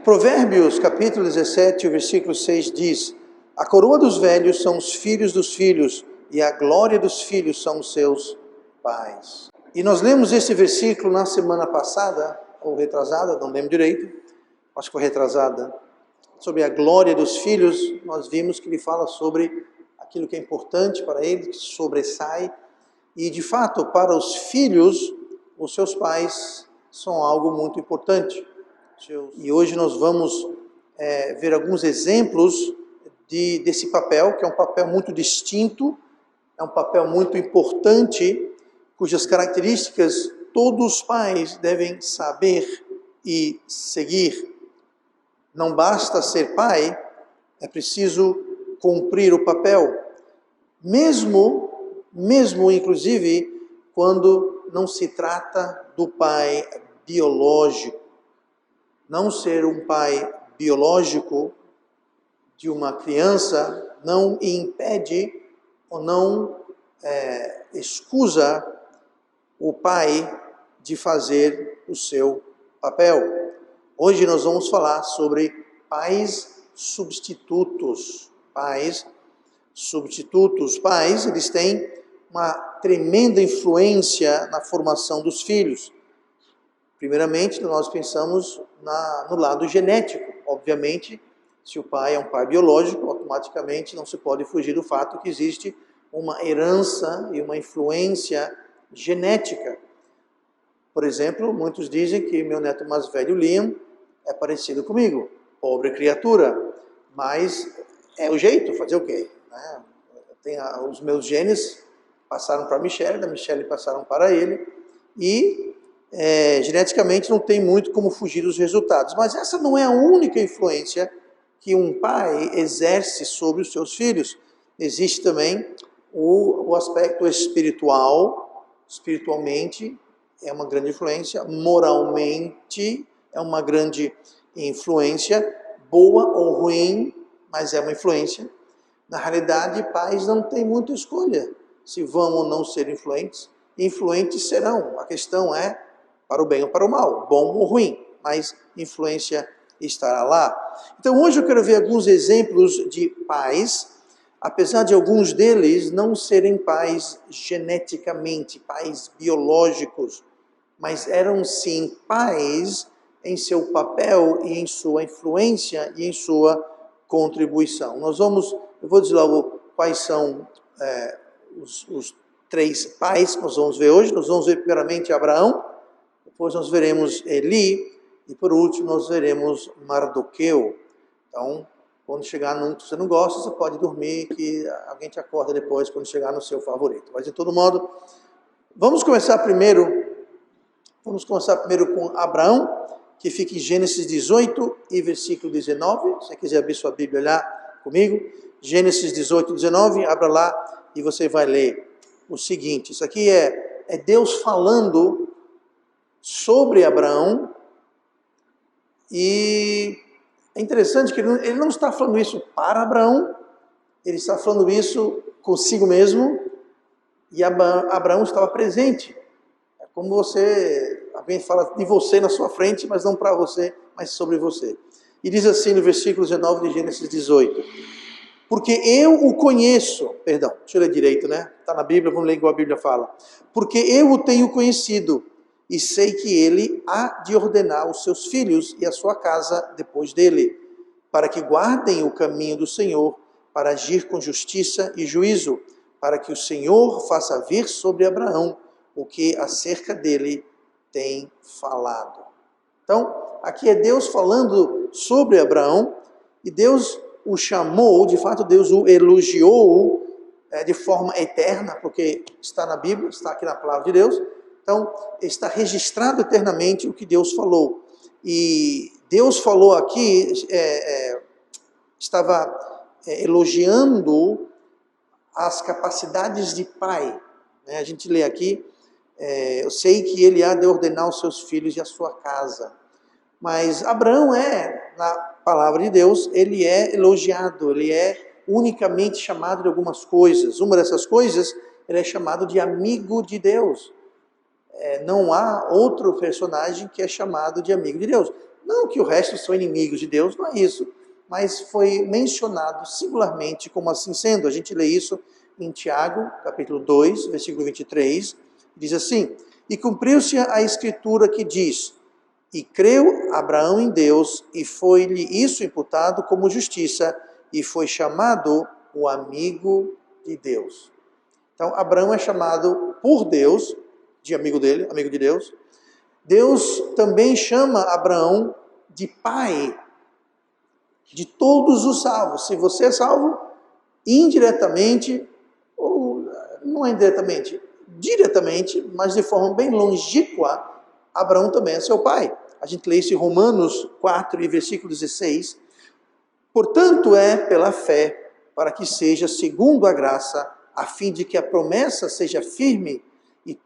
Provérbios, capítulo 17, o versículo 6 diz: a coroa dos velhos são os filhos dos filhos, e a glória dos filhos são os seus pais. E nós lemos esse versículo na semana passada, ou retrasada, não lembro direito, acho que foi retrasada, sobre a glória dos filhos. Nós vimos que ele fala sobre aquilo que é importante para ele, que sobressai, e de fato, para os filhos, os seus pais são algo muito importante. E hoje nós vamos ver alguns exemplos desse papel, que é um papel muito distinto, é um papel muito importante, cujas características todos os pais devem saber e seguir. Não basta ser pai, é preciso cumprir o papel, mesmo inclusive quando não se trata do pai biológico. Não ser um pai biológico de uma criança não impede ou não excusa o pai de fazer o seu papel. Hoje nós vamos falar sobre pais substitutos. Pais substitutos. Pais, eles têm uma tremenda influência na formação dos filhos. Primeiramente, nós pensamos no lado genético. Obviamente, se o pai é um pai biológico, automaticamente não se pode fugir do fato que existe uma herança e uma influência genética. Por exemplo, muitos dizem que meu neto mais velho, Liam, é parecido comigo. Pobre criatura. Mas é o jeito, fazer o quê? Os meus genes passaram para a Michelle, da Michelle passaram para ele, e geneticamente não tem muito como fugir dos resultados. Mas essa não é a única influência que um pai exerce sobre os seus filhos. Existe também o aspecto espiritual. Espiritualmente é uma grande influência, moralmente é uma grande influência, boa ou ruim, mas é uma influência. Na realidade, pais não têm muita escolha se vão ou não ser influentes. Influentes serão. A questão é para o bem ou para o mal, bom ou ruim, mas influência estará lá. Então hoje eu quero ver alguns exemplos de pais, apesar de alguns deles não serem pais geneticamente, pais biológicos, mas eram sim pais em seu papel e em sua influência e em sua contribuição. Eu vou dizer logo quais são os três pais que nós vamos ver hoje. Nós vamos ver primeiramente Abraão, depois nós veremos Eli, e por último nós veremos Mardoqueu. Então, quando chegar num que você não gosta, você pode dormir, que alguém te acorda depois quando chegar no seu favorito. Mas de todo modo, vamos começar primeiro com Abraão, que fica em Gênesis 18 e versículo 19. Se você quiser abrir sua Bíblia lá comigo, Gênesis 18, 19, abra lá e você vai ler o seguinte. Isso aqui é Deus falando sobre Abraão, e é interessante que ele não está falando isso para Abraão, ele está falando isso consigo mesmo, e Abraão estava presente. É como alguém fala de você na sua frente, mas não para você, mas sobre você. E diz assim no versículo 19 de Gênesis 18: porque eu o conheço, perdão, deixa eu ler direito, está na Bíblia, vamos ler igual a Bíblia fala. Porque eu o tenho conhecido, e sei que ele há de ordenar os seus filhos e a sua casa depois dele, para que guardem o caminho do Senhor, para agir com justiça e juízo, para que o Senhor faça vir sobre Abraão o que acerca dele tem falado. Então, aqui é Deus falando sobre Abraão, e Deus o chamou, de fato Deus o elogiou de forma eterna, porque está na Bíblia, está aqui na palavra de Deus. Então, está registrado eternamente o que Deus falou. E Deus falou aqui, estava elogiando as capacidades de pai. A gente lê aqui, eu sei que ele há de ordenar os seus filhos e a sua casa. Mas Abraão na palavra de Deus, ele é elogiado, ele é unicamente chamado de algumas coisas. Uma dessas coisas, ele é chamado de amigo de Deus. Não há outro personagem que é chamado de amigo de Deus. Não que o resto são inimigos de Deus, não é isso. Mas foi mencionado singularmente como assim sendo. A gente lê isso em Tiago, capítulo 2, versículo 23. Diz assim: e cumpriu-se a escritura que diz: e creu Abraão em Deus, e foi-lhe isso imputado como justiça, e foi chamado o amigo de Deus. Então, Abraão é chamado por Deus, de amigo dele, amigo de Deus. Deus também chama Abraão de pai de todos os salvos. Se você é salvo, indiretamente, ou não é indiretamente, diretamente, mas de forma bem longínqua, Abraão também é seu pai. A gente lê isso em Romanos 4, versículo 16. Portanto, é pela fé, para que seja segundo a graça, a fim de que a promessa seja firme e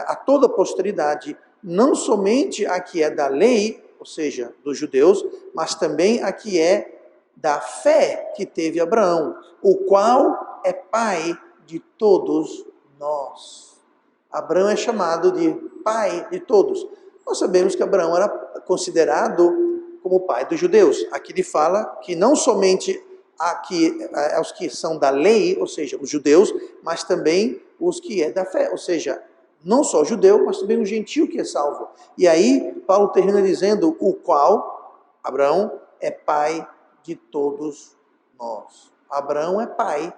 a toda posteridade, não somente a que é da lei, ou seja, dos judeus, mas também a que é da fé que teve Abraão, o qual é pai de todos nós. Abraão é chamado de pai de todos. Nós sabemos que Abraão era considerado como pai dos judeus. Aqui ele fala que não somente os que são da lei, ou seja, os judeus, mas também os que é da fé, ou seja, não só o judeu, mas também o gentil que é salvo. E aí, Paulo termina dizendo, o qual, Abraão, é pai de todos nós. Abraão é pai,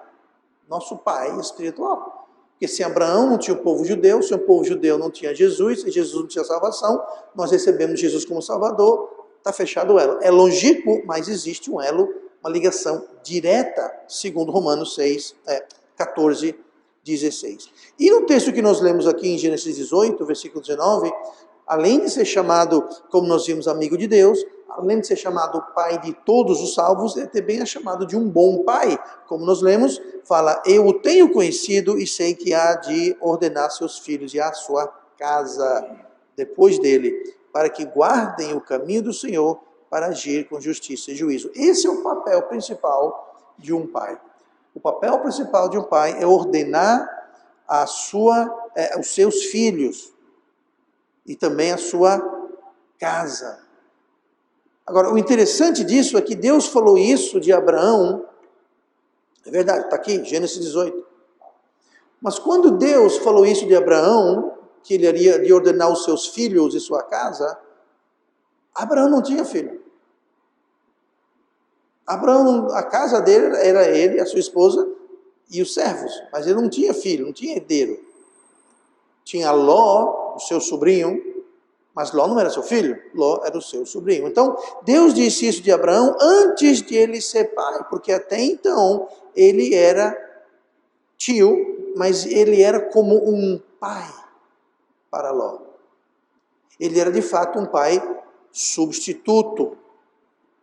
nosso pai espiritual. Porque se Abraão não tinha o povo judeu, se o povo judeu não tinha Jesus, se Jesus não tinha salvação, nós recebemos Jesus como Salvador, está fechado o elo. É longínquo, mas existe um elo, uma ligação direta, segundo Romanos 14, 16. E no texto que nós lemos aqui em Gênesis 18, versículo 19, além de ser chamado, como nós vimos, amigo de Deus, além de ser chamado pai de todos os salvos, ele também é chamado de um bom pai. Como nós lemos, fala, eu o tenho conhecido e sei que há de ordenar seus filhos e a sua casa depois dele, para que guardem o caminho do Senhor, para agir com justiça e juízo. Esse é o papel principal de um pai. O papel principal de um pai é ordenar os seus filhos e também a sua casa. Agora, o interessante disso é que Deus falou isso de Abraão, é verdade, está aqui, Gênesis 18. Mas quando Deus falou isso de Abraão, que ele iria de ordenar os seus filhos e sua casa, Abraão não tinha filho. Abraão, a casa dele era ele, a sua esposa e os servos, mas ele não tinha filho, não tinha herdeiro. Tinha Ló, o seu sobrinho, mas Ló não era seu filho, Ló era o seu sobrinho. Então, Deus disse isso de Abraão antes de ele ser pai, porque até então ele era tio, mas ele era como um pai para Ló. Ele era de fato um pai substituto.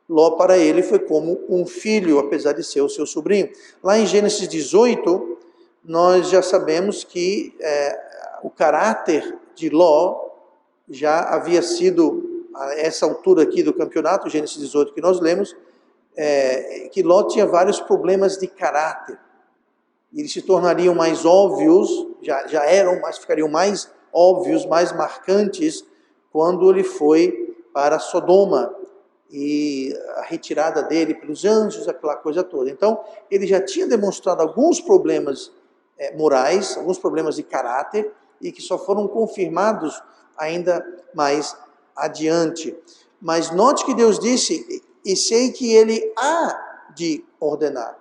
Ló para ele foi como um filho, apesar de ser o seu sobrinho. Lá em Gênesis 18, nós já sabemos que o caráter de Ló já havia sido, a essa altura aqui do campeonato, Gênesis 18 que nós lemos, que Ló tinha vários problemas de caráter. Eles se tornariam mais óbvios, já eram, mas ficariam mais óbvios, mais marcantes, quando ele foi para Sodoma e a retirada dele pelos anjos, aquela coisa toda. Então, ele já tinha demonstrado alguns problemas morais, alguns problemas de caráter, e que só foram confirmados ainda mais adiante. Mas note que Deus disse, e sei que ele há de ordenar.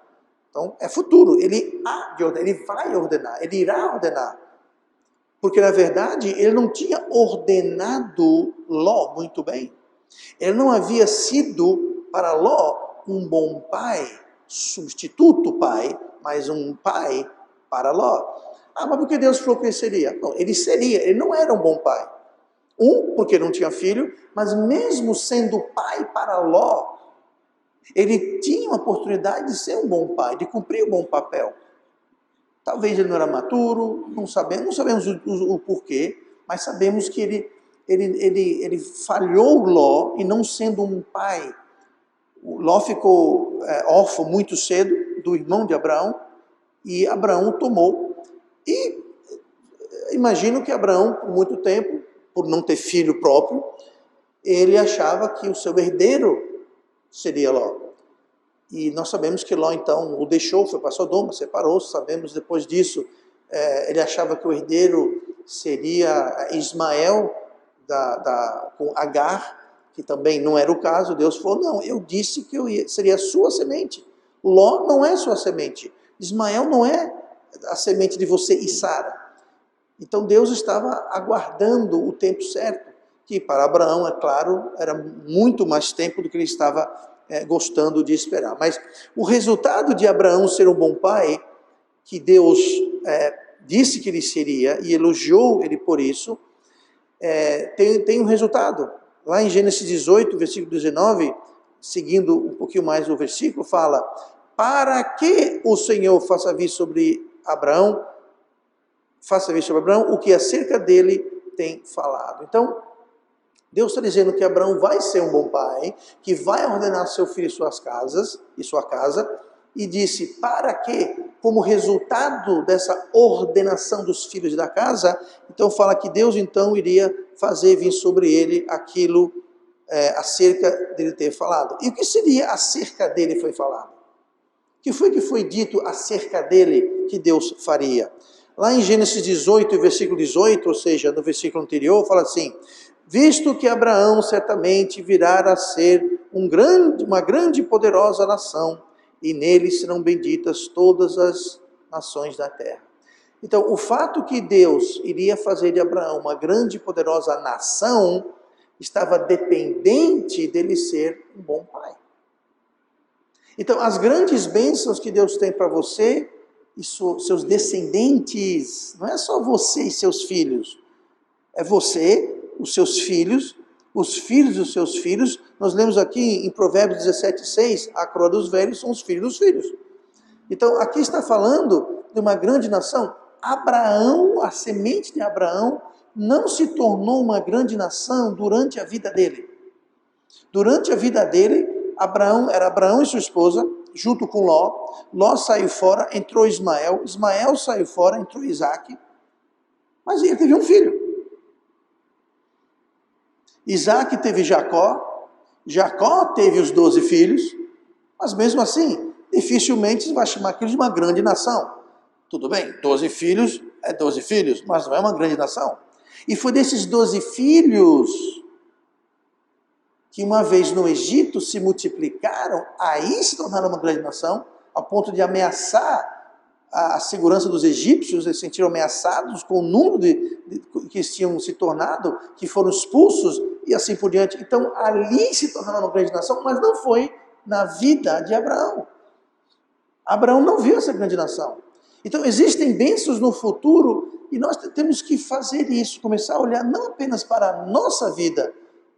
Então, é futuro, ele há de ordenar, ele vai ordenar, ele irá ordenar. Porque, na verdade, ele não tinha ordenado Ló muito bem. Ele não havia sido, para Ló, um bom pai, substituto pai, mas um pai para Ló. Mas por que Deus falou que ele seria? Não, ele não era um bom pai. Porque não tinha filho, mas mesmo sendo pai para Ló, ele tinha uma oportunidade de ser um bom pai, de cumprir um bom papel. Talvez ele não era maturo, não sabemos o porquê, mas sabemos que ele falhou Ló, e não sendo um pai. Ló ficou órfão muito cedo do irmão de Abraão, e Abraão o tomou. E imagino que Abraão, por muito tempo, por não ter filho próprio, ele achava que o seu herdeiro seria Ló. E nós sabemos que Ló então o deixou, foi para Sodoma, separou-se. Sabemos depois disso, ele achava que o herdeiro seria Ismael com Agar, que também não era o caso. Deus falou, não, eu disse que seria a sua semente. Ló não é sua semente. Ismael não é a semente de você e Sara. Então Deus estava aguardando o tempo certo, que para Abraão, é claro, era muito mais tempo do que ele estava gostando de esperar. Mas o resultado de Abraão ser um bom pai, que Deus disse que ele seria e elogiou ele por isso, tem um resultado. Lá em Gênesis 18, versículo 19, seguindo um pouquinho mais o versículo, fala: para que o Senhor faça vir sobre Abraão o que acerca dele tem falado. Então, Deus está dizendo que Abraão vai ser um bom pai, que vai ordenar seu filho e sua casa, e disse para que, como resultado dessa ordenação dos filhos da casa, então fala que Deus então iria fazer vir sobre ele aquilo acerca dele ter falado. E o que seria acerca dele foi falado? O que foi dito acerca dele que Deus faria? Lá em Gênesis 18, versículo 18, ou seja, no versículo anterior, fala assim: visto que Abraão certamente virá a ser uma grande e poderosa nação, e nele serão benditas todas as nações da terra. Então, o fato que Deus iria fazer de Abraão uma grande e poderosa nação, estava dependente dele ser um bom pai. Então, as grandes bênçãos que Deus tem para você e seus descendentes, não é só você e seus filhos, é você, os seus filhos, os filhos dos seus filhos. Nós lemos aqui em Provérbios 17:6, a coroa dos velhos são os filhos dos filhos. Então, aqui está falando de uma grande nação. Abraão, a semente de Abraão, não se tornou uma grande nação durante a vida dele. Durante a vida dele, era Abraão e sua esposa, junto com Ló. Ló saiu fora, entrou Ismael. Ismael saiu fora, entrou Isaac. Mas ele teve um filho. Isaac teve Jacó. Jacó teve os 12 filhos. Mas mesmo assim, dificilmente se vai chamar aquilo de uma grande nação. Tudo bem, 12 filhos é 12 filhos, mas não é uma grande nação. E foi desses 12 filhos que uma vez no Egito se multiplicaram, aí se tornaram uma grande nação, a ponto de ameaçar a segurança dos egípcios. Eles se sentiram ameaçados com o número que tinham se tornado, que foram expulsos e assim por diante. Então ali se tornaram uma grande nação, mas não foi na vida de Abraão. Abraão não viu essa grande nação. Então existem bênçãos no futuro e nós temos que fazer isso, começar a olhar não apenas para a nossa vida,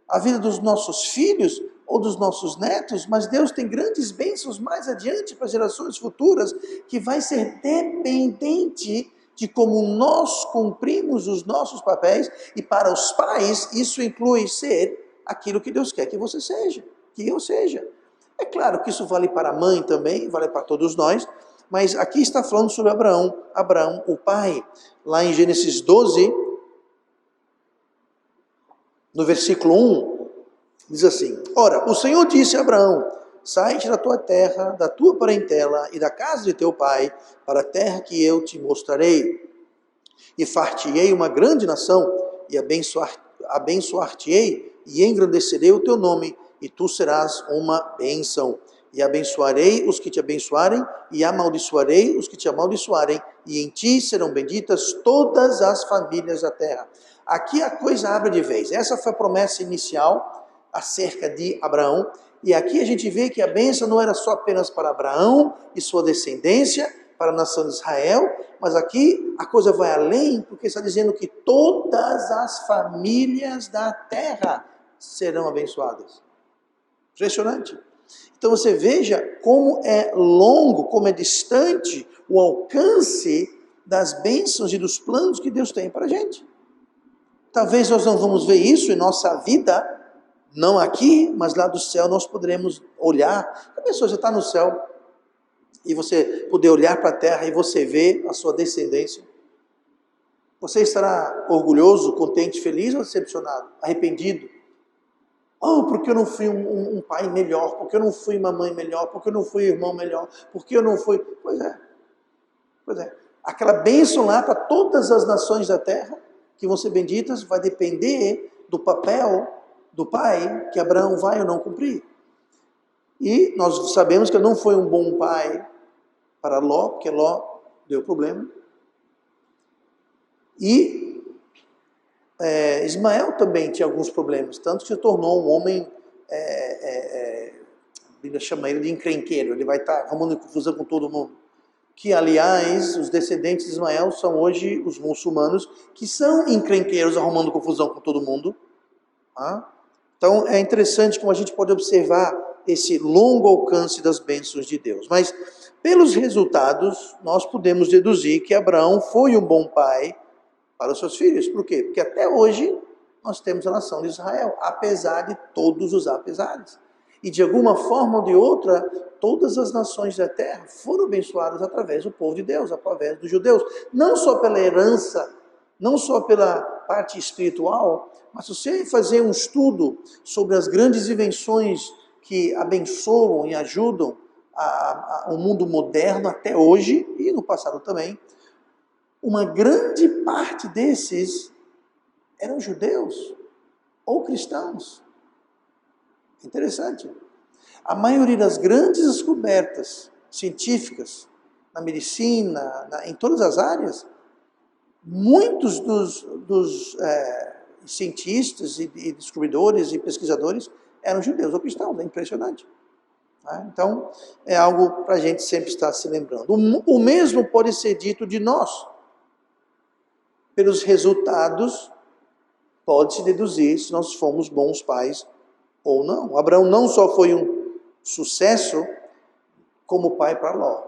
a vida dos nossos filhos ou dos nossos netos, mas Deus tem grandes bênçãos mais adiante para as gerações futuras, que vai ser dependente de como nós cumprimos os nossos papéis. E para os pais, isso inclui ser aquilo que Deus quer que você seja, que eu seja. É claro que isso vale para a mãe também, vale para todos nós, mas aqui está falando sobre Abraão, o pai. Lá em Gênesis 12, no versículo 1, diz assim: ora, o Senhor disse a Abraão: sai-te da tua terra, da tua parentela e da casa de teu pai, para a terra que eu te mostrarei. E far-te-ei uma grande nação, e abençoar-te-ei, e engrandecerei o teu nome, e tu serás uma bênção. E abençoarei os que te abençoarem, e amaldiçoarei os que te amaldiçoarem, e em ti serão benditas todas as famílias da terra. Aqui a coisa abre de vez. Essa foi a promessa inicial acerca de Abraão. E aqui a gente vê que a bênção não era só apenas para Abraão e sua descendência, para a nação de Israel, mas aqui a coisa vai além, porque está dizendo que todas as famílias da terra serão abençoadas. Impressionante. Então você veja como é longo, como é distante o alcance das bênçãos e dos planos que Deus tem para a gente. Talvez nós não vamos ver isso em nossa vida, não aqui, mas lá do céu nós poderemos olhar. A pessoa já está no céu e você poder olhar para a terra e você ver a sua descendência. Você estará orgulhoso, contente, feliz ou decepcionado, arrependido? Oh, porque eu não fui um pai melhor, porque eu não fui uma mãe melhor, porque eu não fui irmão melhor, porque eu não fui... Pois é. Aquela bênção lá para todas as nações da terra, que vão ser benditas, vai depender do papel do pai que Abraão vai ou não cumprir. E nós sabemos que ele não foi um bom pai para Ló, porque Ló deu problema. E Ismael também tinha alguns problemas, tanto que se tornou um homem, a Bíblia chama ele de encrenqueiro, ele vai estar arrumando confusão com todo mundo. Que, aliás, os descendentes de Ismael são hoje os muçulmanos, que são encrenqueiros, arrumando confusão com todo mundo. Tá? Então, é interessante como a gente pode observar esse longo alcance das bênçãos de Deus. Mas, pelos resultados, nós podemos deduzir que Abraão foi um bom pai para os seus filhos. Por quê? Porque até hoje nós temos a nação de Israel, apesar de todos os apesares. E de alguma forma ou de outra, todas as nações da terra foram abençoadas através do povo de Deus, através dos judeus. Não só pela herança, não só pela parte espiritual, mas se você fazer um estudo sobre as grandes invenções que abençoam e ajudam o mundo moderno até hoje, e no passado também, uma grande parte desses eram judeus ou cristãos. Interessante. A maioria das grandes descobertas científicas, na medicina, em todas as áreas, muitos dos cientistas e descobridores e pesquisadores eram judeus ou cristãos. É impressionante. Então, é algo para a gente sempre estar se lembrando. O mesmo pode ser dito de nós. Pelos resultados, pode-se deduzir se nós fomos bons pais ou não. Abraão não só foi um sucesso como pai para Ló.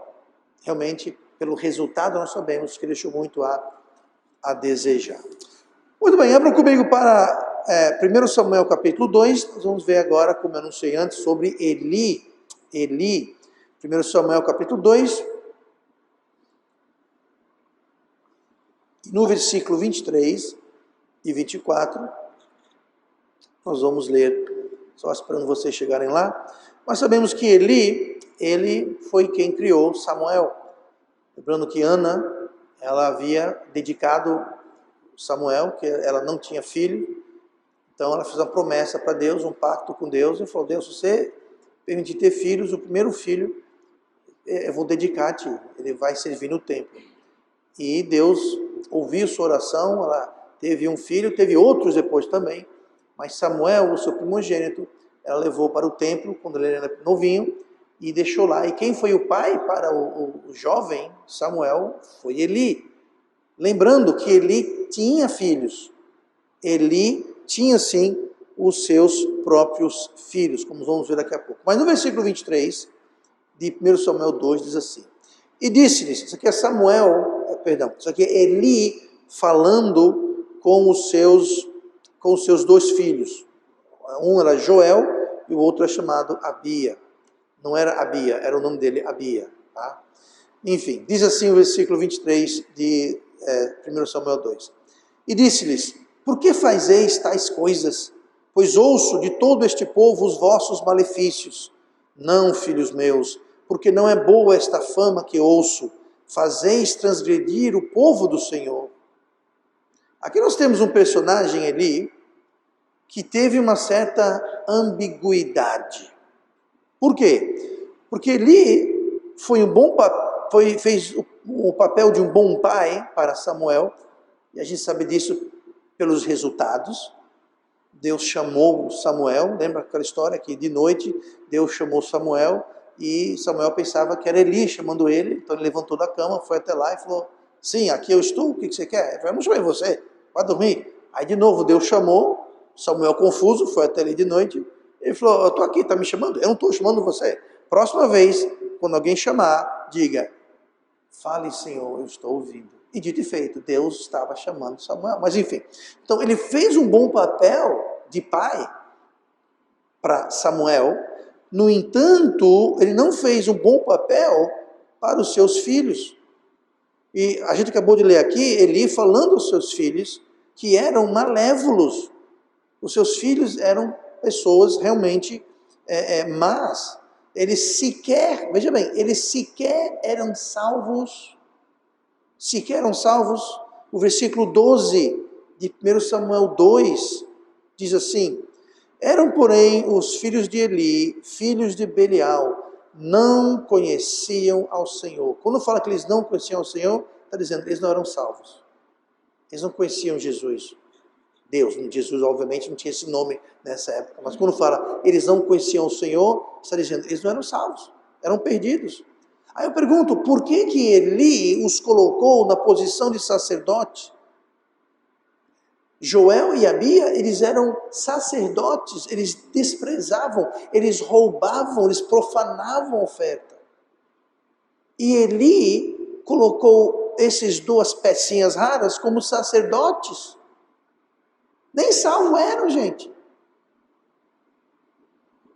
Realmente, pelo resultado, nós sabemos que deixou muito a desejar. Muito bem, abram comigo para 1 Samuel capítulo 2. Nós vamos ver agora, como eu anunciei antes, sobre Eli. 1 Samuel capítulo 2. No versículo 23 e 24, nós vamos ler, só esperando vocês chegarem lá. Nós sabemos que ele foi quem criou Samuel. Lembrando que Ana, ela havia dedicado Samuel, que ela não tinha filho, então ela fez uma promessa para Deus, um pacto com Deus, e falou: Deus, se você permitir ter filhos, o primeiro filho eu vou dedicar a ti, ele vai servir no templo. E Deus ouviu sua oração, ela teve um filho, teve outros depois também, mas Samuel, o seu primogênito, ela levou para o templo quando ele era novinho e deixou lá. E quem foi o pai para o jovem Samuel foi Eli. Lembrando que Eli tinha filhos. Eli tinha sim os seus próprios filhos, como vamos ver daqui a pouco. Mas no versículo 23 de 1 Samuel 2 diz assim: E disse-lhes, isso aqui é isso aqui é Eli falando com os seus dois filhos. Um era Joel e o outro é chamado Abia. Não era Abia, era o nome dele, Abia. Tá? Enfim, diz assim o versículo 23 de 1 Samuel 2. E disse-lhes: Por que fazeis tais coisas? Pois ouço de todo este povo os vossos malefícios. Não, filhos meus, porque não é boa esta fama que ouço. Fazeis transgredir o povo do Senhor. Aqui nós temos um personagem, Eli, que teve uma certa ambiguidade. Por quê? Porque Eli foi fez o papel de um bom pai para Samuel, e a gente sabe disso pelos resultados. Deus chamou Samuel, lembra aquela história que de noite Deus chamou Samuel, e Samuel pensava que era Eli chamando ele, então ele levantou da cama, foi até lá e falou: Sim, aqui eu estou, o que você quer? Ele falou: Vamos chamar você, vai dormir. Aí de novo Deus chamou, Samuel confuso, foi até ali de noite, ele falou: Eu estou aqui, está me chamando? Eu não estou chamando você. Próxima vez, quando alguém chamar, diga: Fale, Senhor, eu estou ouvindo. E dito e feito, Deus estava chamando Samuel. Mas enfim, então ele fez um bom papel de pai para Samuel. No entanto, ele não fez um bom papel para os seus filhos. E a gente acabou de ler aqui, Eli falando aos seus filhos que eram malévolos. Os seus filhos eram pessoas realmente más. Eles sequer, veja bem, eles sequer eram salvos. O versículo 12 de 1 Samuel 2 diz assim: eram, porém, os filhos de Eli, filhos de Belial, não conheciam ao Senhor. Quando fala que eles não conheciam ao Senhor, está dizendo que eles não eram salvos. Eles não conheciam Jesus. Deus, Jesus obviamente não tinha esse nome nessa época, mas quando fala eles não conheciam o Senhor, está dizendo eles não eram salvos, eram perdidos. Aí eu pergunto, por que que Eli os colocou na posição de sacerdote? Joel e Abia, eles eram sacerdotes, eles desprezavam, eles roubavam, eles profanavam a oferta. E Eli colocou essas duas pecinhas raras como sacerdotes. Nem salvo eram, gente.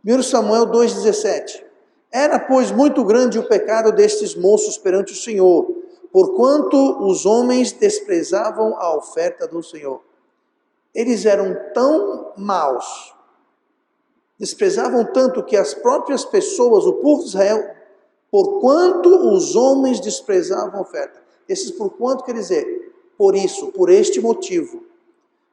1 Samuel 2,17. Era, pois, muito grande o pecado destes moços perante o Senhor, porquanto os homens desprezavam a oferta do Senhor. Eles eram tão maus, desprezavam tanto que as próprias pessoas, o povo de Israel, porquanto os homens desprezavam a oferta. Esses porquanto quer dizer, por isso, por este motivo,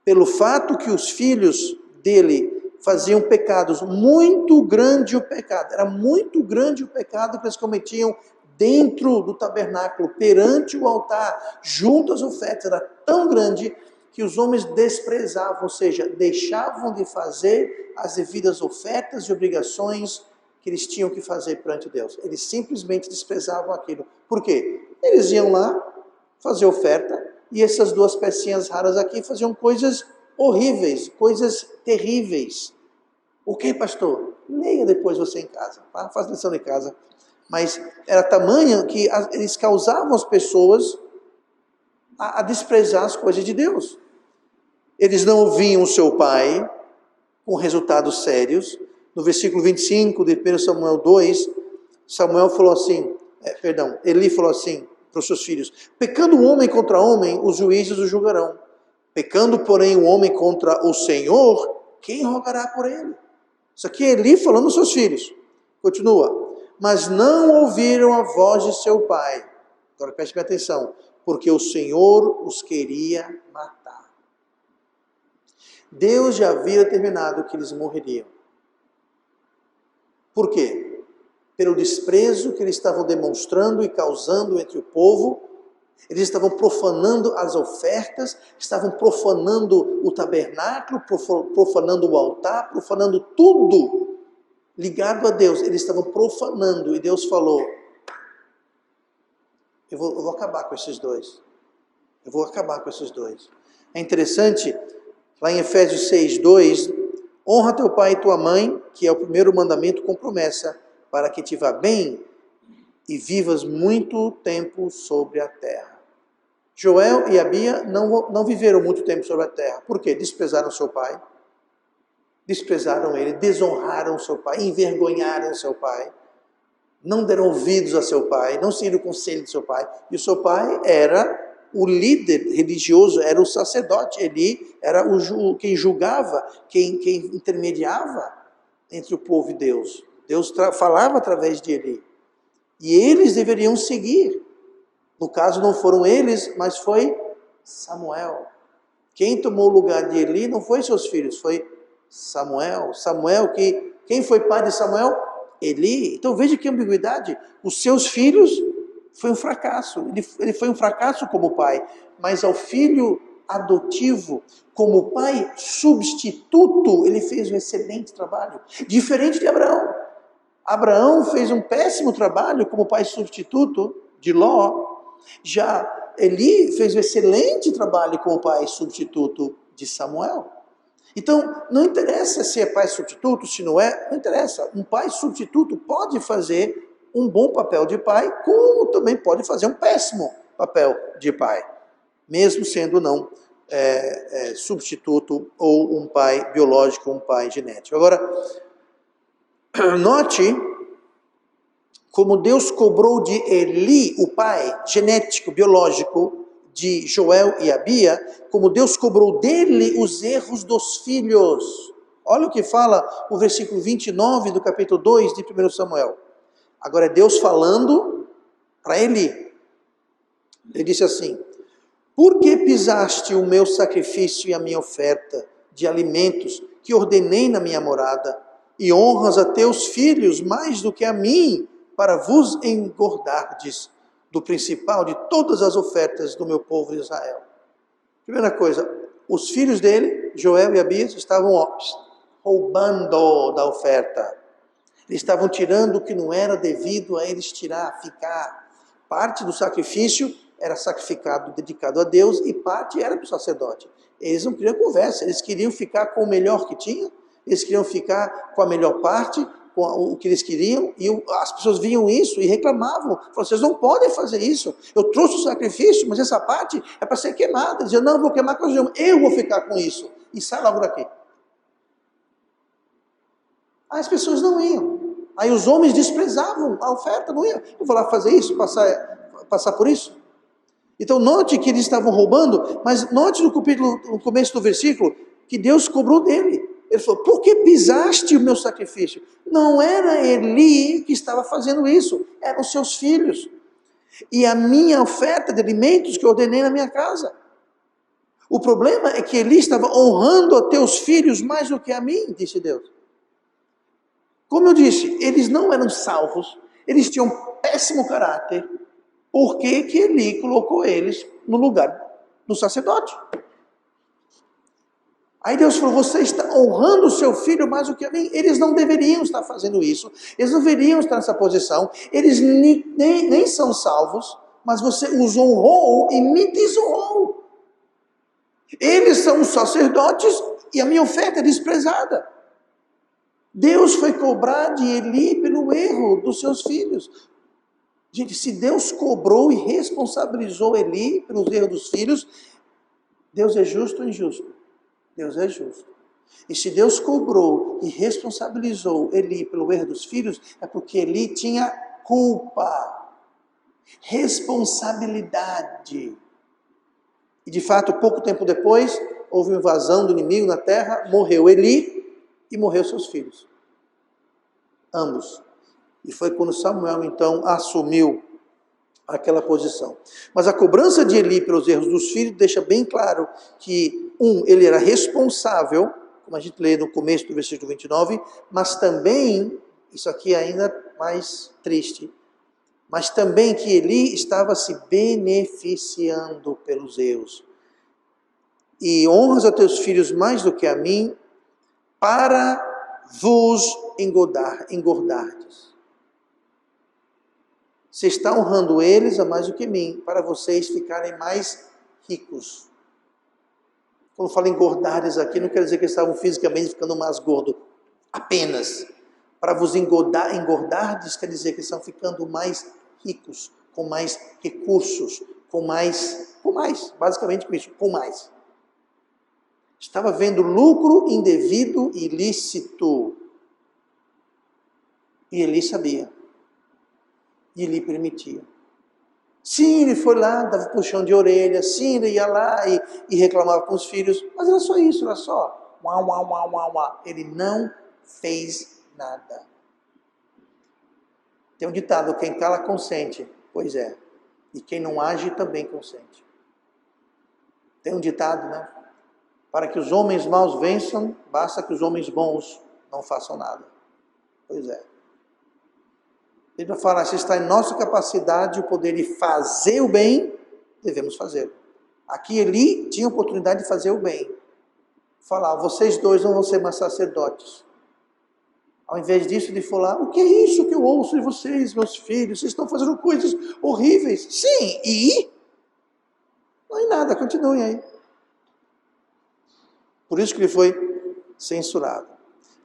pelo fato que os filhos dele faziam pecados, muito grande o pecado, era muito grande o pecado que eles cometiam dentro do tabernáculo, perante o altar, junto às ofertas, era tão grande que os homens desprezavam, ou seja, deixavam de fazer as devidas ofertas e obrigações que eles tinham que fazer perante Deus. Eles simplesmente desprezavam aquilo. Por quê? Eles iam lá fazer oferta, e essas duas pecinhas raras aqui faziam coisas horríveis, coisas terríveis. O que, pastor? Leia depois você em casa, tá? Faz lição em casa. Mas era tamanho que eles causavam as pessoas a desprezar as coisas de Deus. Eles não ouviam o seu pai, com resultados sérios. No versículo 25 de 1 Samuel 2, Eli falou assim para os seus filhos: pecando um homem contra homem, os juízes o julgarão. Pecando, porém, o homem contra o Senhor, quem rogará por ele? Isso aqui é Eli falando aos seus filhos. Continua. Mas não ouviram a voz de seu pai. Agora preste atenção. Porque o Senhor os queria matar. Deus já havia determinado que eles morreriam. Por quê? Pelo desprezo que eles estavam demonstrando e causando entre o povo. Eles estavam profanando as ofertas, estavam profanando o tabernáculo, profanando o altar, profanando tudo ligado a Deus. Eles estavam profanando e Deus falou: eu vou acabar com esses dois. Eu vou acabar com esses dois. É interessante, lá em Efésios 6:2, honra teu pai e tua mãe, que é o primeiro mandamento com promessa, para que te vá bem e vivas muito tempo sobre a terra. Joel e Abia não viveram muito tempo sobre a terra. Por quê? Desprezaram seu pai. Desprezaram ele, desonraram seu pai, envergonharam seu pai. Não deram ouvidos a seu pai, não seguiram o conselho de seu pai. E o seu pai era o líder religioso, era o sacerdote. Ele era quem julgava, quem intermediava entre o povo e Deus. Deus falava através de Eli. E eles deveriam seguir. No caso, não foram eles, mas foi Samuel. Quem tomou o lugar de Eli não foi seus filhos, foi Samuel. Quem foi pai de Samuel? Eli. Então veja que ambiguidade. Os seus filhos foi um fracasso. Ele foi um fracasso como pai. Mas ao filho adotivo, como pai substituto, ele fez um excelente trabalho. Diferente de Abraão. Abraão fez um péssimo trabalho como pai substituto de Ló. Já Eli fez um excelente trabalho como pai substituto de Samuel. Então, não interessa se é pai substituto, se não é, não interessa. Um pai substituto pode fazer um bom papel de pai, como também pode fazer um péssimo papel de pai, mesmo sendo não substituto ou um pai biológico, um pai genético. Agora, note como Deus cobrou de Eli, o pai genético, biológico, de Joel e Abia, como Deus cobrou dele os erros dos filhos. Olha o que fala o versículo 29 do capítulo 2 de 1 Samuel. Agora é Deus falando para Eli. Ele disse assim: por que pisaste o meu sacrifício e a minha oferta de alimentos que ordenei na minha morada, e honras a teus filhos mais do que a mim, para vos engordardes do principal de todas as ofertas do meu povo de Israel? Primeira coisa, os filhos dele, Joel e Abias, estavam roubando da oferta. Eles estavam tirando o que não era devido a eles tirar, ficar. Parte do sacrifício era sacrificado, dedicado a Deus, e parte era para o sacerdote. Eles não queriam conversa, eles queriam ficar com o melhor que tinham, eles queriam ficar com a melhor parte, com o que eles queriam, e as pessoas viam isso e reclamavam. Falaram: vocês não podem fazer isso, eu trouxe o sacrifício, mas essa parte é para ser queimada. Diziam: não, vou queimar coisa nenhuma, eu vou ficar com isso. E sai logo daqui. Aí as pessoas não iam. Aí os homens desprezavam a oferta, não iam. Eu vou lá fazer isso, passar por isso. Então note que eles estavam roubando, mas note no começo do versículo, que Deus cobrou dele. Ele falou: por que pisaste o meu sacrifício? Não era Eli que estava fazendo isso, eram os seus filhos. E a minha oferta de alimentos que eu ordenei na minha casa. O problema é que Eli estava honrando a teus filhos mais do que a mim, disse Deus. Como eu disse, eles não eram salvos, eles tinham péssimo caráter. Por que que Eli colocou eles no lugar do sacerdote? Aí Deus falou: você está honrando o seu filho mais do que a mim. Eles não deveriam estar fazendo isso, eles não deveriam estar nessa posição, eles nem são salvos, mas você os honrou e me desonrou. Eles são os sacerdotes e a minha oferta é desprezada. Deus foi cobrar de Eli pelo erro dos seus filhos. Gente, se Deus cobrou e responsabilizou Eli pelos erros dos filhos, Deus é justo ou injusto? Deus é justo. E se Deus cobrou e responsabilizou Eli pelo erro dos filhos, é porque Eli tinha culpa, responsabilidade. E de fato, pouco tempo depois, houve uma invasão do inimigo na terra, morreu Eli e morreu seus filhos. Ambos. E foi quando Samuel, então, assumiu aquela posição. Mas a cobrança de Eli pelos erros dos filhos deixa bem claro que, ele era responsável, como a gente lê no começo do versículo 29, mas também, isso aqui é ainda mais triste, mas também que Eli estava se beneficiando pelos erros. E honras a teus filhos mais do que a mim, para vos engordardes. Você está honrando eles a mais do que mim, para vocês ficarem mais ricos. Quando falo engordardes aqui, não quer dizer que eles estavam fisicamente ficando mais gordos, apenas. Para vos engordardes, quer dizer que eles estão ficando mais ricos, com mais recursos, com mais, basicamente com isso, com mais. Estava vendo lucro indevido, ilícito. E Eli sabia. E Eli permitia. Sim, ele foi lá, dava puxão de orelha. Sim, ele ia lá e reclamava com os filhos. Mas era só isso, era só. Ele não fez nada. Tem um ditado: quem cala consente. Pois é. E quem não age também consente. Tem um ditado, né? Para que os homens maus vençam, basta que os homens bons não façam nada. Pois é. Ele vai falar: se está em nossa capacidade o poder de fazer o bem, devemos fazê-lo. Aqui Eli tinha a oportunidade de fazer o bem. Falar: vocês dois não vão ser mais sacerdotes. Ao invés disso, ele falar: o que é isso que eu ouço de vocês, meus filhos? Vocês estão fazendo coisas horríveis. Sim, e? Não é nada, continuem aí. Por isso que ele foi censurado.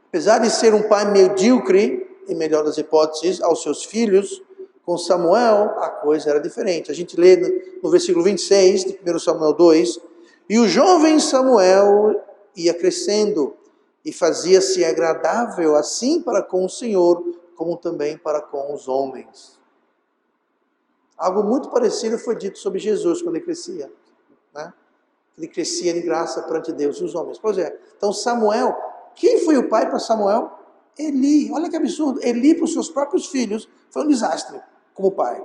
Apesar de ser um pai medíocre, em melhor das hipóteses, aos seus filhos, com Samuel a coisa era diferente. A gente lê no versículo 26 de 1 Samuel 2, e o jovem Samuel ia crescendo e fazia-se agradável assim para com o Senhor, como também para com os homens. Algo muito parecido foi dito sobre Jesus quando ele crescia, né? Ele crescia em graça perante Deus e os homens. Pois é, então Samuel Quem foi o pai para Samuel? Eli. Olha que absurdo. Eli para os seus próprios filhos foi um desastre como pai.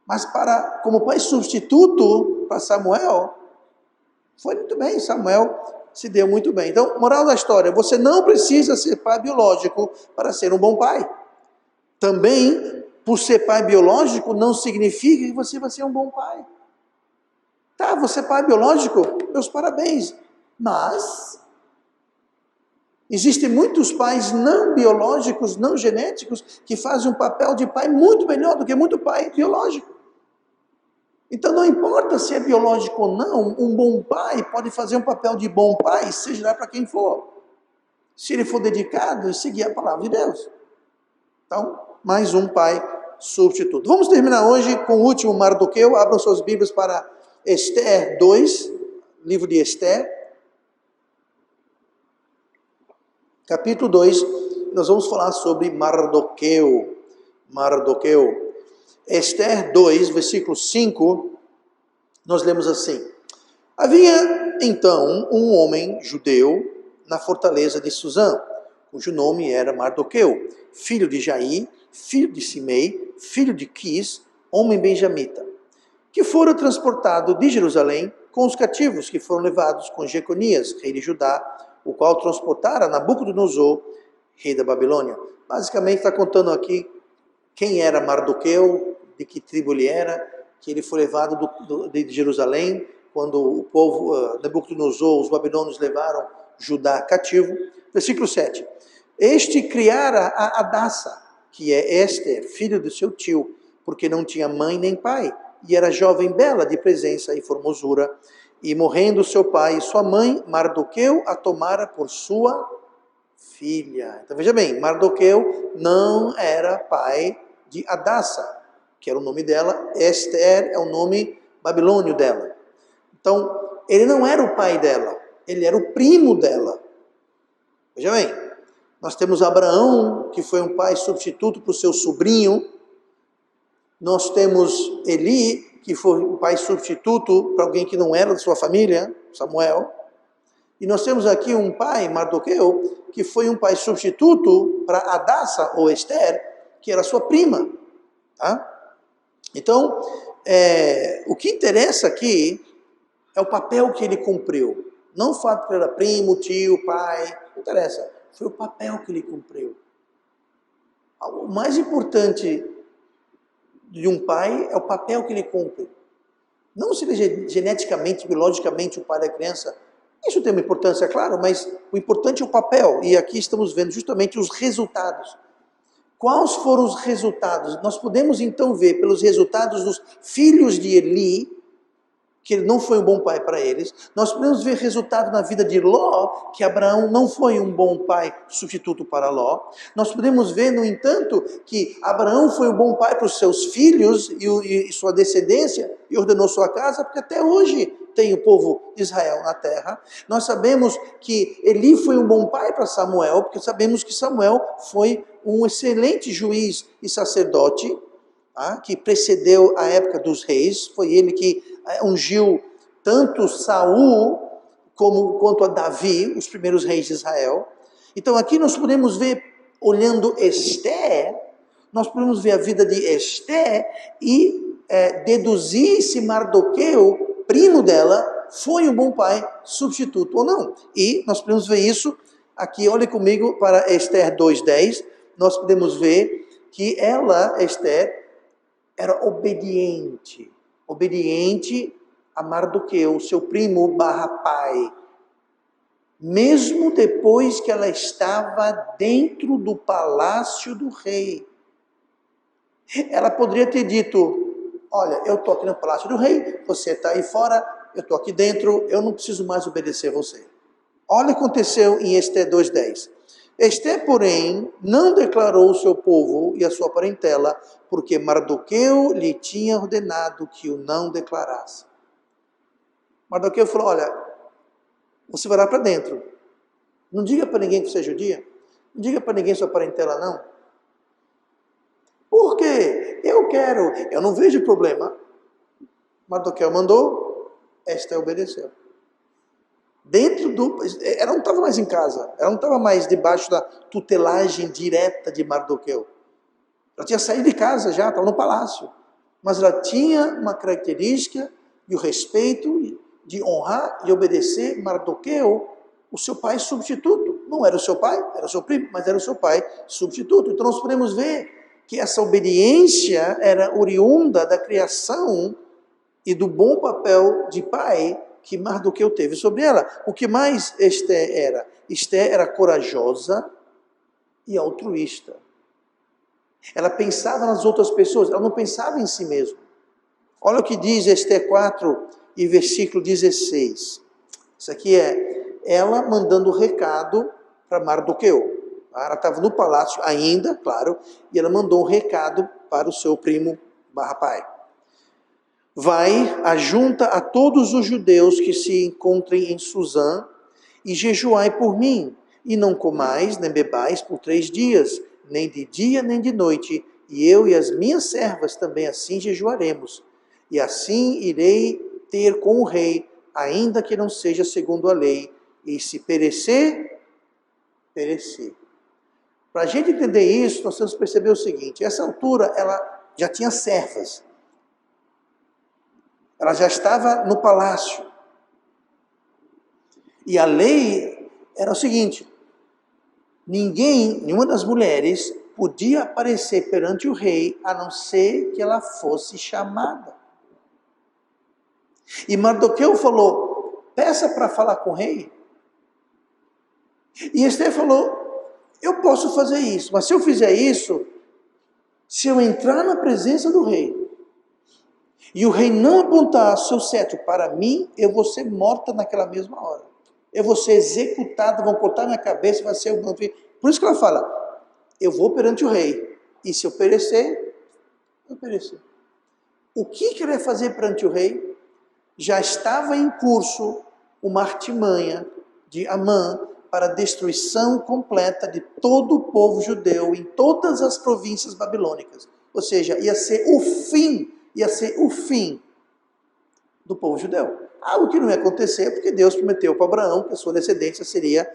Mas como pai substituto para Samuel, foi muito bem. Samuel se deu muito bem. Então, moral da história, você não precisa ser pai biológico para ser um bom pai. Também, por ser pai biológico, não significa que você vai ser um bom pai. Tá, você é pai biológico, meus parabéns. Mas existem muitos pais não biológicos, não genéticos, que fazem um papel de pai muito melhor do que muito pai biológico. Então não importa se é biológico ou não, um bom pai pode fazer um papel de bom pai, seja lá para quem for. Se ele for dedicado e seguir a palavra de Deus. Então, mais um pai substituto. Vamos terminar hoje com o último Mardoqueu. Abram suas Bíblias para Esther 2, livro de Esther. Capítulo 2, nós vamos falar sobre Mardoqueu. Mardoqueu. Esther 2, versículo 5, nós lemos assim: Havia então um homem judeu na fortaleza de Suzã, cujo nome era Mardoqueu, filho de Jair, filho de Simei, filho de Quis, homem benjamita, que fora transportado de Jerusalém com os cativos que foram levados com Jeconias, rei de Judá, o qual transportara Nabucodonosor, rei da Babilônia. Basicamente está contando aqui quem era Mardoqueu, de que tribo ele era, que ele foi levado de Jerusalém, quando o povo, Nabucodonosor, os babilônios levaram Judá cativo. Versículo 7. Este criara a Adassa, que é Esther, filho do seu tio, porque não tinha mãe nem pai, e era jovem bela de presença e formosura, e morrendo seu pai e sua mãe, Mardoqueu a tomara por sua filha. Então veja bem, Mardoqueu não era pai de Adassa, que era o nome dela. Esther é o nome babilônio dela. Então, ele não era o pai dela, ele era o primo dela. Veja bem, nós temos Abraão, que foi um pai substituto para o seu sobrinho. Nós temos Eli, que foi um pai substituto para alguém que não era da sua família, Samuel. E nós temos aqui um pai, Mardoqueu, que foi um pai substituto para Adassa ou Esther, que era sua prima. Tá? Então, o que interessa aqui é o papel que ele cumpriu. Não o fato que ele era primo, tio, pai, não interessa. Foi o papel que ele cumpriu. O mais importante de um pai é o papel que ele cumpre. Não se ele é geneticamente, biologicamente o pai da criança. Isso tem uma importância, claro, mas o importante é o papel. E aqui estamos vendo justamente os resultados. Quais foram os resultados? Nós podemos então ver pelos resultados dos filhos de Eli, que ele não foi um bom pai para eles. Nós podemos ver resultado na vida de Ló, que Abraão não foi um bom pai substituto para Ló. Nós podemos ver, no entanto, que Abraão foi um bom pai para os seus filhos e sua descendência, e ordenou sua casa, porque até hoje tem o povo de Israel na terra. Nós sabemos que Eli foi um bom pai para Samuel, porque sabemos que Samuel foi um excelente juiz e sacerdote, que precedeu a época dos reis. Foi ele que ungiu tanto Saul quanto a Davi, os primeiros reis de Israel. Então aqui nós podemos ver, olhando Esther, nós podemos ver a vida de Esther e deduzir se Mardoqueu, primo dela, foi um bom pai substituto ou não. E nós podemos ver isso aqui. Olhe comigo para Esther 2:10. Nós podemos ver que ela, Esther, era obediente a Mardoqueu, seu primo barra pai. Mesmo depois que ela estava dentro do palácio do rei. Ela poderia ter dito: olha, eu estou aqui no palácio do rei, você está aí fora, eu estou aqui dentro, eu não preciso mais obedecer a você. Olha o que aconteceu em Esther 2:10. Esther, porém, não declarou o seu povo e a sua parentela, porque Mardoqueu lhe tinha ordenado que o não declarasse. Mardoqueu falou: olha, você vai lá para dentro. Não diga para ninguém que você é judia. Não diga para ninguém sua parentela, não. Por quê? Eu não vejo problema. Mardoqueu mandou, Esther obedeceu. Ela não estava mais em casa, ela não estava mais debaixo da tutelagem direta de Mardoqueu. Ela tinha saído de casa já, estava no palácio. Mas ela tinha uma característica e o respeito de honrar e obedecer Mardoqueu, o seu pai substituto. Não era o seu pai, era o seu primo, mas era o seu pai substituto. Então nós podemos ver que essa obediência era oriunda da criação e do bom papel de pai que Mardoqueu teve sobre ela. O que mais Esther era? Esther era corajosa e altruísta. Ela pensava nas outras pessoas, ela não pensava em si mesma. Olha o que diz Esther 4 e versículo 16. Isso aqui é ela mandando recado para Mardoqueu. Ela estava no palácio ainda, claro, e ela mandou um recado para o seu primo /pai. Vai, ajunta a todos os judeus que se encontrem em Suzã e jejuai por mim, e não comais nem bebais por 3 dias, nem de dia nem de noite, e eu e as minhas servas também assim jejuaremos. E assim irei ter com o rei, ainda que não seja segundo a lei, e se perecer, perecer. Para a gente entender isso, nós temos que perceber o seguinte: essa altura ela já tinha servas. Ela já estava no palácio. E a lei era o seguinte: nenhuma das mulheres podia aparecer perante o rei, a não ser que ela fosse chamada. E Mardoqueu falou: peça para falar com o rei. E Esther falou: eu posso fazer isso, mas se eu fizer isso, se eu entrar na presença do rei, e o rei não apontar seu cetro para mim, eu vou ser morta naquela mesma hora. Eu vou ser executada, vão cortar minha cabeça, vai ser o meu filho. Por isso que ela fala: eu vou perante o rei, e se eu perecer, eu perecer. O que ela ia fazer perante o rei? Já estava em curso uma artimanha de Amã para a destruição completa de todo o povo judeu em todas as províncias babilônicas. Ou seja, ia ser o fim do povo judeu. Algo que não ia acontecer, porque Deus prometeu para Abraão que a sua descendência seria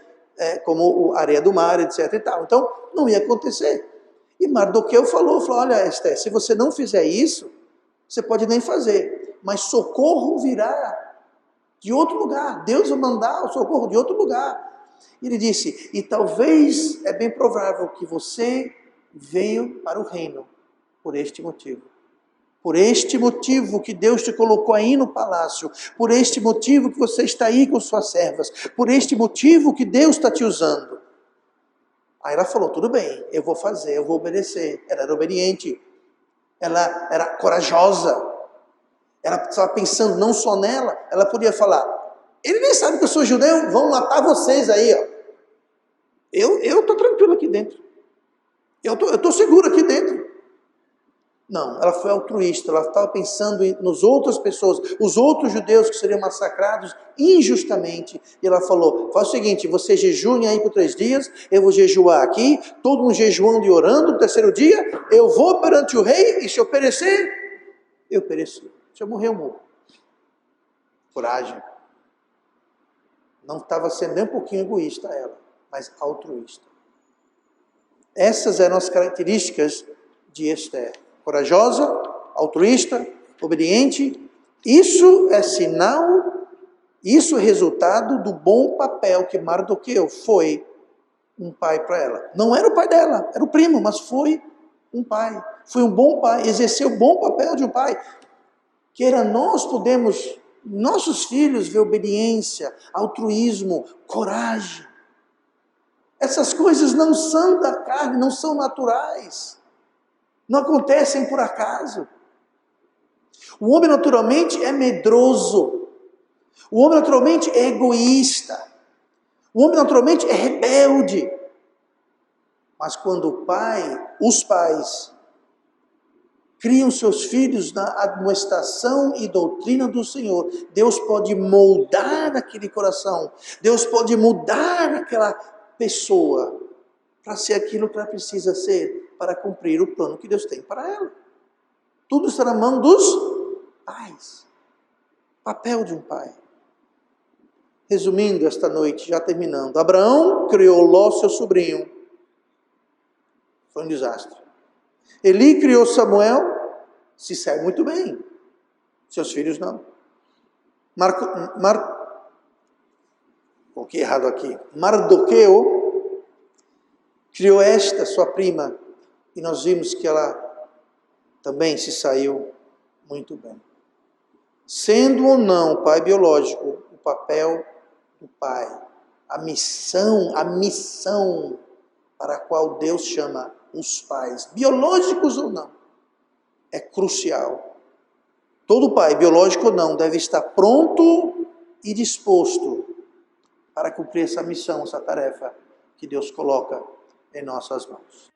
como a areia do mar, etc. e tal. Então, não ia acontecer. E Mardoqueu falou, olha, Esther, se você não fizer isso, você pode nem fazer, mas socorro virá de outro lugar. Deus vai mandar o socorro de outro lugar. Ele disse: e talvez é bem provável que você veio para o reino por este motivo. Por este motivo que Deus te colocou aí no palácio, por este motivo que você está aí com suas servas, por este motivo que Deus está te usando. Aí ela falou: tudo bem, eu vou fazer, eu vou obedecer. Ela era obediente, ela era corajosa, ela estava pensando não só nela, ela podia falar: ele nem sabe que eu sou judeu, vão matar vocês aí, ó. Eu estou tranquilo aqui dentro, eu estou seguro aqui dentro. Não, ela foi altruísta, ela estava pensando nas outras pessoas, os outros judeus que seriam massacrados injustamente. E ela falou: faz o seguinte, você jejuem aí por 3 dias, eu vou jejuar aqui, todo mundo jejuando e orando, no 3º dia, eu vou perante o rei, e se eu perecer, eu pereci. Se eu morrer, eu morro. Coragem. Não estava sendo nem um pouquinho egoísta ela, mas altruísta. Essas eram as características de Esther. Corajosa, altruísta, obediente. Isso é sinal, isso é resultado do bom papel que Mardoqueu foi um pai para ela. Não era o pai dela, era o primo, mas foi um pai. Foi um bom pai, exerceu o bom papel de um pai. Queira nós podemos, nossos filhos, ver obediência, altruísmo, coragem. Essas coisas não são da carne, não são naturais. Não acontecem por acaso. O homem naturalmente é medroso. O homem naturalmente é egoísta. O homem naturalmente é rebelde. Mas quando os pais criam seus filhos na admoestação e doutrina do Senhor, Deus pode moldar aquele coração. Deus pode mudar aquela pessoa para ser aquilo que ela precisa ser, para cumprir o plano que Deus tem para ela. Tudo está na mão dos pais. Papel de um pai. Resumindo esta noite, já terminando. Abraão criou Ló, seu sobrinho. Foi um desastre. Eli criou Samuel, se saiu muito bem. Seus filhos não. Coloquei errado aqui. Mardoqueu criou esta, sua prima, e nós vimos que ela também se saiu muito bem. Sendo ou não o pai biológico, o papel do pai, a missão para a qual Deus chama os pais, biológicos ou não, é crucial. Todo pai, biológico ou não, deve estar pronto e disposto para cumprir essa missão, essa tarefa que Deus coloca em nossas mãos.